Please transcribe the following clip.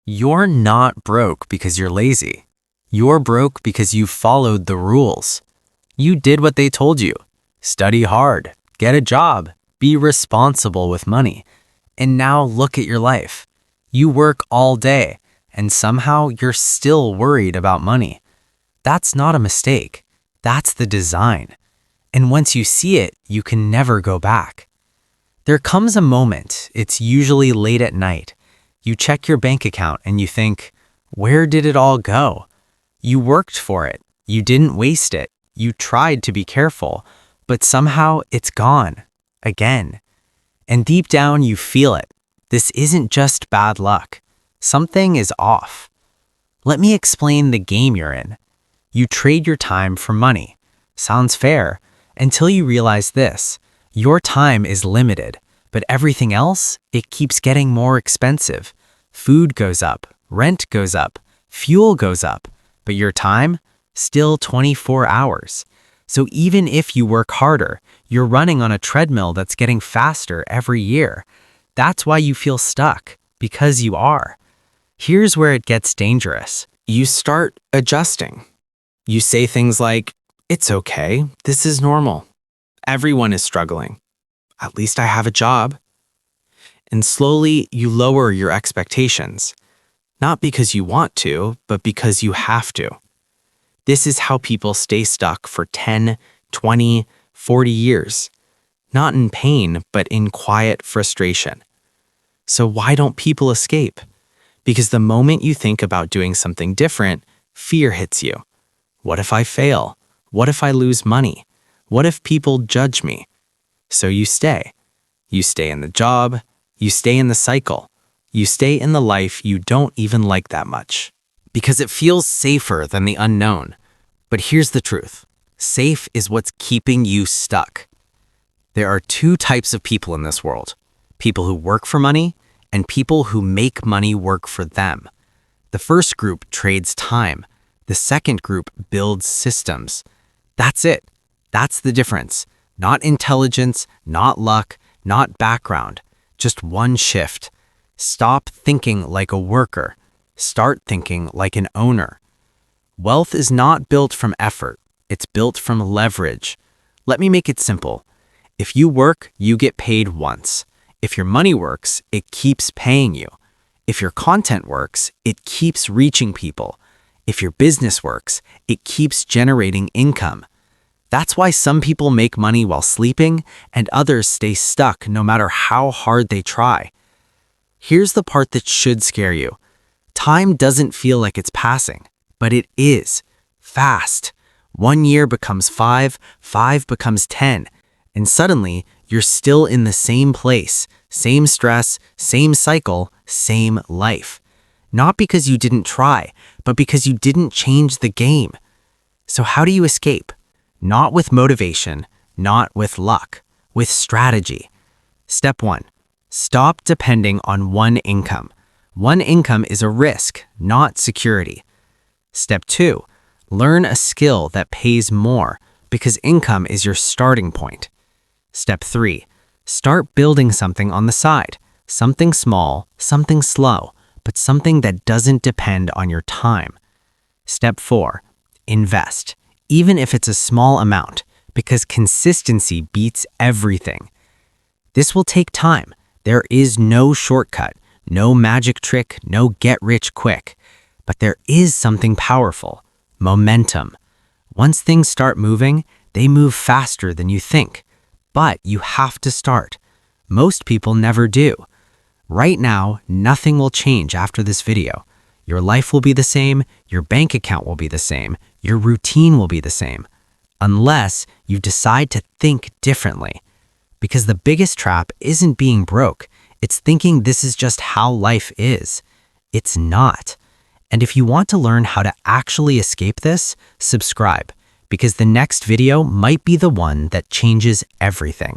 You're not broke because you're lazy. You're broke because you followed the rules. You did what they told you. Study hard, get a job, be responsible with money. And now look at your life. You work all day, and somehow you're still worried about money. That's not a mistake. That's the design. And once you see it, you can never go back. There comes a moment, it's usually late at night. You check your bank account and you think, where did it all go? You worked for it. You didn't waste it. You tried to be careful, but somehow it's gone. Again. And deep down you feel it. This isn't just bad luck. Something is off. Let me explain the game you're in. You trade your time for money. Sounds fair, until you realize this. Your time is limited, but everything else, it keeps getting more expensive. Food goes up, rent goes up, fuel goes up, but your time, still 24 hours. So even if you work harder, you're running on a treadmill that's getting faster every year. That's why you feel stuck, because you are. Here's where it gets dangerous. You start adjusting. You say things like, it's okay, this is normal. Everyone is struggling. At least I have a job. And slowly you lower your expectations. Not because you want to, but because you have to. This is how people stay stuck for 10, 20, 40 years. Not in pain, but in quiet frustration. So why don't people escape? Because the moment you think about doing something different, fear hits you. What if I fail? What if I lose money? What if people judge me? So you stay. You stay in the job. You stay in the cycle. You stay in the life you don't even like that much. Because it feels safer than the unknown. But here's the truth. Safe is what's keeping you stuck. There are two types of people in this world. People who work for money and people who make money work for them. The first group trades time. The second group builds systems. That's it. That's the difference. Not intelligence, not luck, not background. Just one shift. Stop thinking like a worker. Start thinking like an owner. Wealth is not built from effort. It's built from leverage. Let me make it simple. If you work, you get paid once. If your money works, it keeps paying you. If your content works, it keeps reaching people. If your business works, it keeps generating income. That's why some people make money while sleeping and others stay stuck no matter how hard they try. Here's the part that should scare you. Time doesn't feel like it's passing, but it is. Fast. 1 year becomes 5, 5 becomes 10, and suddenly you're still in the same place, same stress, same cycle, same life. Not because you didn't try, but because you didn't change the game. So how do you escape? Not with motivation, not with luck, with strategy. Step 1. Stop depending on one income. One income is a risk, not security. Step 2. Learn a skill that pays more because income is your starting point. Step 3. Start building something on the side. Something small, something slow, but something that doesn't depend on your time. Step 4. Invest, even if it's a small amount, because consistency beats everything. This will take time. There is no shortcut, no magic trick, no get rich quick. But there is something powerful, momentum. Once things start moving, they move faster than you think. But you have to start. Most people never do. Right now, nothing will change after this video. Your life will be the same, your bank account will be the same, your routine will be the same. Unless you decide to think differently. Because the biggest trap isn't being broke, it's thinking this is just how life is. It's not. And if you want to learn how to actually escape this, subscribe, because the next video might be the one that changes everything.